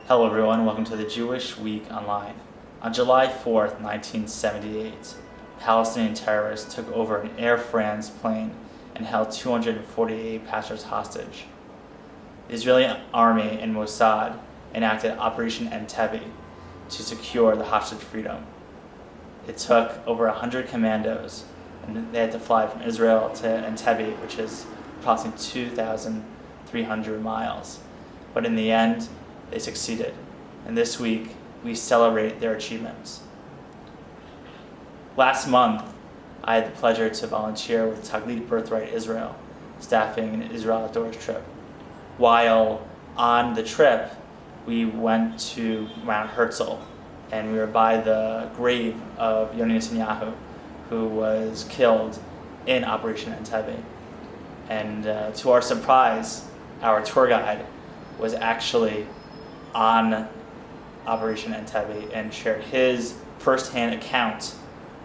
Hello everyone, welcome to the Jewish Week Online. On July 4th, 1978, Palestinian terrorists took over an Air France plane and held 248 passengers hostage. The Israeli army and Mossad enacted Operation Entebbe to secure the hostage freedom. It took over 100 commandos, and they had to fly from Israel to Entebbe, which is approximately 2,300 miles. But in the end, they succeeded, and this week we celebrate their achievements. Last month, I had the pleasure to volunteer with Taglit-Birthright Israel, staffing an Israel outdoors trip. While on the trip, we went to Mount Herzl, and we were by the grave of Yoni Netanyahu, who was killed in Operation Entebbe. And to our surprise, our tour guide was actually on Operation Entebbe and shared his first-hand account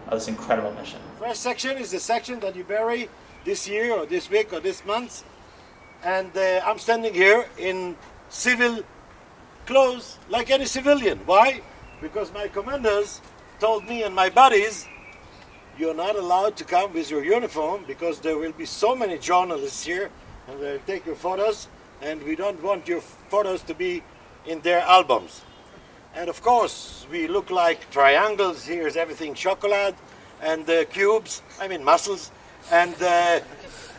of this incredible mission. First section is the section that you bury this year or this week or this month, and I'm standing here in civil clothes like any civilian. Why? Because my commanders told me and my buddies, you're not allowed to come with your uniform because there will be so many journalists here and they'll take your photos, and we don't want your photos to be in their albums. And of course, we look like triangles. Here's everything chocolate and cubes, muscles. And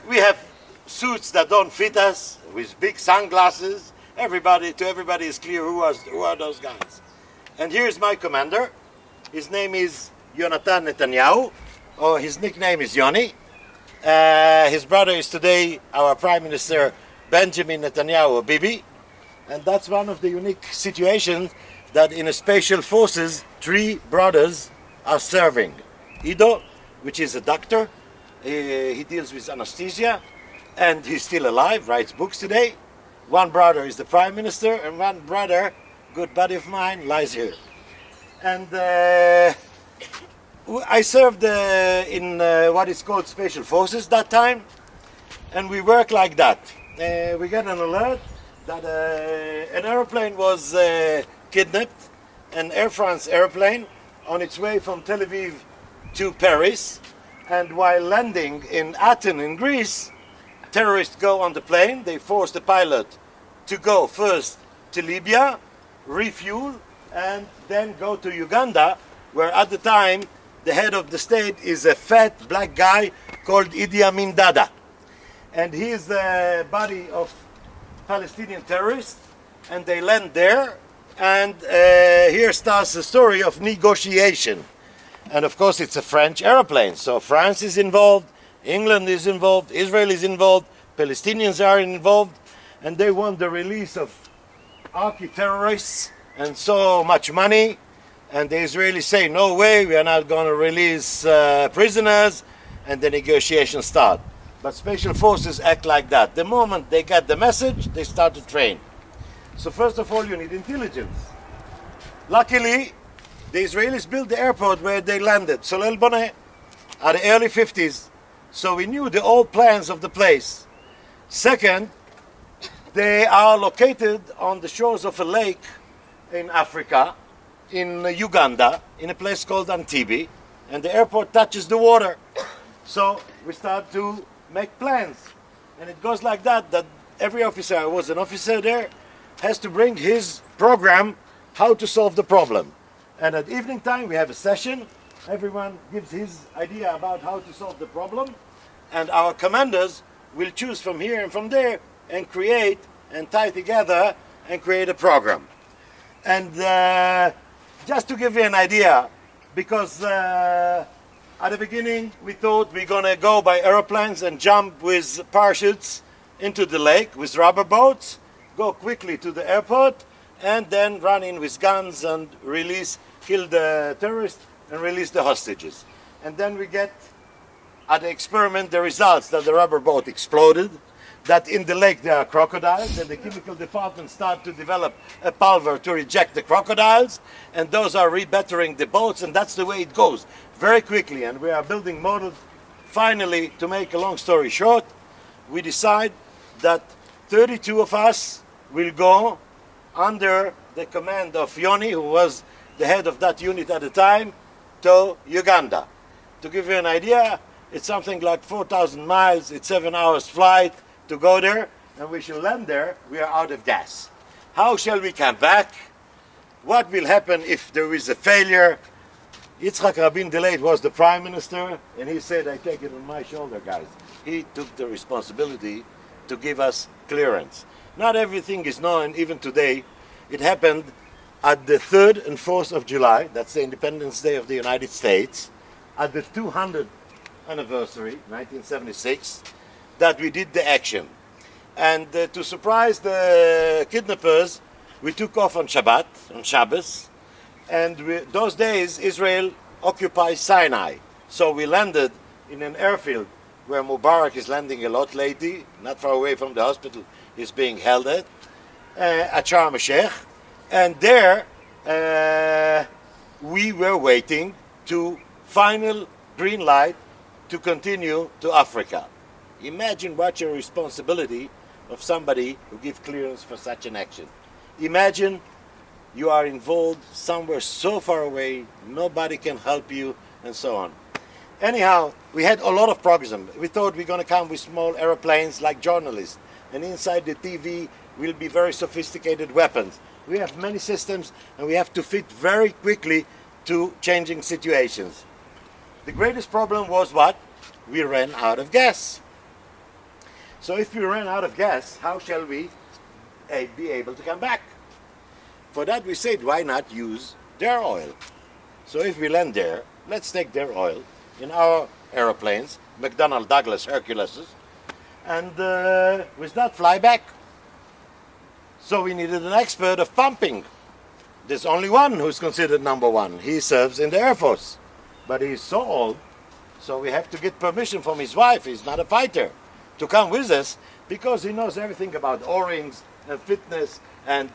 we have suits that don't fit us with big sunglasses. Everybody is clear who are those guys. And here's my commander. His name is Yonatan Netanyahu, or his nickname is Yoni. His brother is today our Prime Minister Benjamin Netanyahu, or Bibi. And that's one of the unique situations that in special forces, 3 brothers are serving. Ido, which is a doctor, he deals with anesthesia, and he's still alive, writes books today. One brother is the Prime Minister, and one brother, good buddy of mine, lies here. And I served in what is called special forces that time, and we work like that. We get an alert that an airplane was kidnapped, an Air France airplane on its way from Tel Aviv to Paris, and while landing in Athens in Greece, terrorists go on the plane. They force the pilot to go first to Libya, refuel, and then go to Uganda, where at the time the head of the state is a fat black guy called Idi Amin Dada, and he is the buddy of Palestinian terrorists, and they land there, and here starts the story of negotiation. And of course it's a French airplane, so France is involved, England is involved, Israel is involved, Palestinians are involved, and they want the release of arch-terrorists and so much money, and the Israelis say, no way, we are not going to release prisoners, and the negotiations start. But special forces act like that. The moment they get the message, they start to train. So first of all, you need intelligence. Luckily, the Israelis built the airport where they landed, Solel Boneh, at the early 50s. So we knew the old plans of the place. Second, they are located on the shores of a lake in Africa, in Uganda, in a place called Entebbe, and the airport touches the water. So we start to make plans, and it goes like that every officer, I was an officer there, has to bring his program how to solve the problem. And at evening time we have a session, everyone gives his idea about how to solve the problem, and our commanders will choose from here and from there and create and tie together and create a program. And just to give you an idea, because at the beginning, we thought we're going to go by aeroplanes and jump with parachutes into the lake with rubber boats, go quickly to the airport, and then run in with guns and kill the terrorists and release the hostages. And then we get, at the experiment, the results that the rubber boat exploded, that in the lake there are crocodiles, and the chemical department start to develop a pulver to reject the crocodiles, and those are rebattering the boats, and that's the way it goes, very quickly. And we are building models. Finally, to make a long story short, we decide that 32 of us will go under the command of Yoni, who was the head of that unit at the time, to Uganda. To give you an idea, it's something like 4,000 miles, it's 7 hours flight to go there, and we shall land there, we are out of gas. How shall we come back? What will happen if there is a failure? Yitzhak Rabin delayed was the prime minister, and he said, I take it on my shoulder, guys. He took the responsibility to give us clearance. Not everything is known, even today. It happened at the 3rd and 4th of July, that's the Independence Day of the United States, at the 200th anniversary, 1976, that we did the action. And to surprise the kidnappers, we took off on Shabbat, on Shabbos, and those days Israel occupies Sinai. So we landed in an airfield where Mubarak is landing a lot lately, not far away from the hospital he's being held at Sharm el-Sheikh. And there we were waiting to final green light to continue to Africa. Imagine what your responsibility of somebody who gives clearance for such an action. Imagine you are involved somewhere so far away, nobody can help you, and so on. Anyhow, we had a lot of programs. We thought we're going to come with small aeroplanes like journalists, and inside the TV will be very sophisticated weapons. We have many systems, and we have to fit very quickly to changing situations. The greatest problem was what? We ran out of gas. So if we ran out of gas, how shall we be able to come back? For that we said, why not use their oil? So if we land there, let's take their oil in our aeroplanes, McDonnell Douglas Herculeses, and with that fly back. So we needed an expert of pumping. There's only one who's considered number one. He serves in the Air Force, but he's so old, so we have to get permission from his wife, he's not a fighter, to come with us because he knows everything about O-rings and fitness and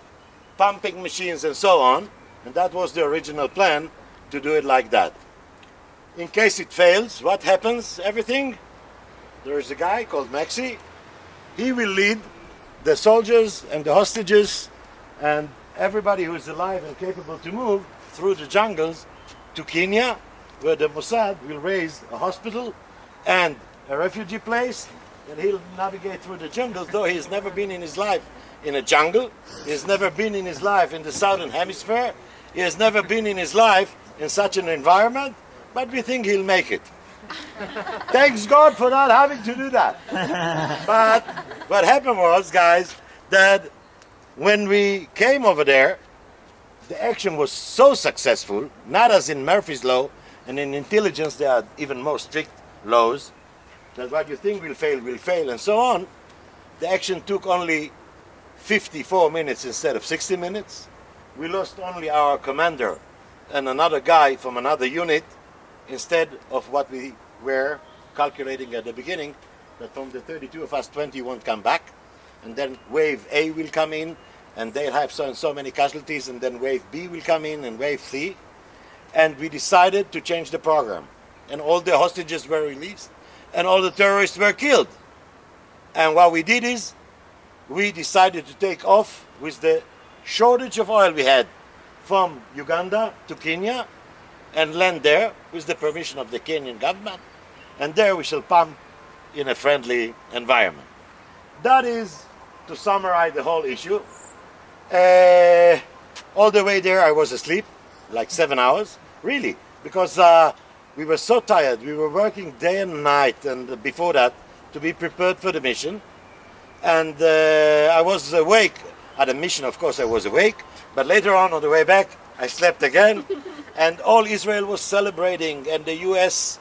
pumping machines and so on, and that was the original plan, to do it like that. In case it fails, what happens? Everything? There is a guy called Maxi. He will lead the soldiers and the hostages and everybody who is alive and capable to move through the jungles to Kenya, where the Mossad will raise a hospital and a refugee place, and he'll navigate through the jungle, though he's never been in his life in a jungle. He has never been in his life in the southern hemisphere. He has never been in his life in such an environment, but we think he'll make it. Thanks God for not having to do that. But what happened was, guys, that when we came over there, the action was so successful, not as in Murphy's Law, and in intelligence there are even more strict laws, that what you think will fail, and so on. The action took only 54 minutes instead of 60 minutes. We lost only our commander and another guy from another unit instead of what we were calculating at the beginning, that from the 32 of us, 20 won't come back, and then wave A will come in and they'll have so and so many casualties, and then wave B will come in and wave C. And we decided to change the program, and all the hostages were released and all the terrorists were killed. And what we did is we decided to take off with the shortage of oil we had from Uganda to Kenya and land there with the permission of the Kenyan government, and there we shall pump in a friendly environment. That is to summarize the whole issue. All the way there I was asleep, like 7 hours, really, because we were so tired. We were working day and night, and before that, to be prepared for the mission. And I was awake. At a mission, of course, I was awake, but later on the way back, I slept again, and all Israel was celebrating, and the US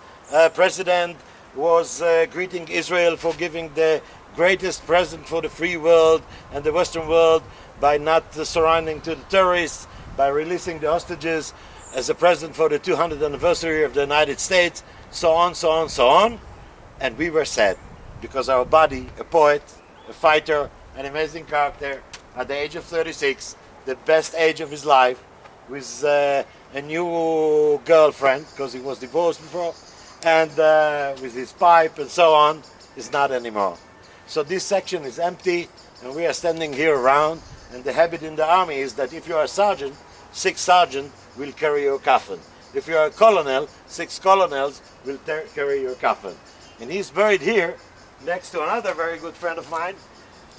president was greeting Israel for giving the greatest present for the free world and the Western world by not surrendering to the terrorists, by releasing the hostages as a present for the 200th anniversary of the United States, so on, so on, so on. And we were sad, because our buddy, a poet, a fighter, an amazing character, at the age of 36, the best age of his life, with a new girlfriend, because he was divorced before, and with his pipe and so on, is not anymore. So this section is empty, and we are standing here around, And the habit in the army is that if you are a sergeant, 6 sergeants will carry your coffin. If you are a colonel, 6 colonels will carry your coffin. And he's buried here next to another very good friend of mine,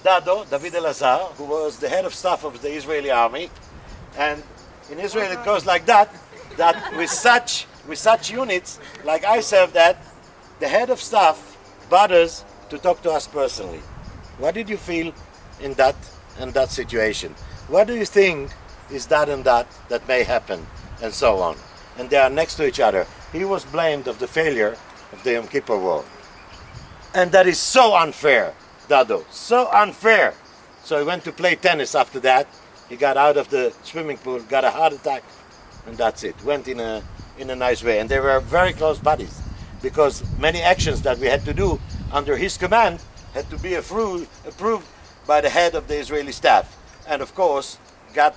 David Elazar, who was the head of staff of the Israeli army. And in Israel it goes like that with such units, like I served at, the head of staff bothers to talk to us personally. What did you feel in that situation? What do you think is that and that may happen, and so on? And they are next to each other. He was blamed of the failure of the Yom Kippur War. And that is so unfair, Dado, so unfair. So he went to play tennis after that. He got out of the swimming pool, got a heart attack, and that's it. Went in a nice way. And they were very close buddies, because many actions that we had to do under his command had to be approved by the head of the Israeli staff. And of course, got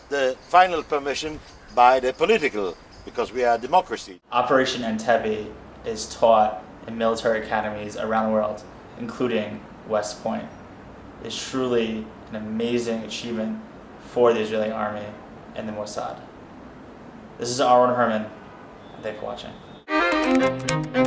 the final permission by the political, because we are a democracy. Operation Entebbe is taught in military academies around the world, including West Point. It's truly an amazing achievement for the Israeli army and the Mossad. This is Aaron Herman, and thanks for watching.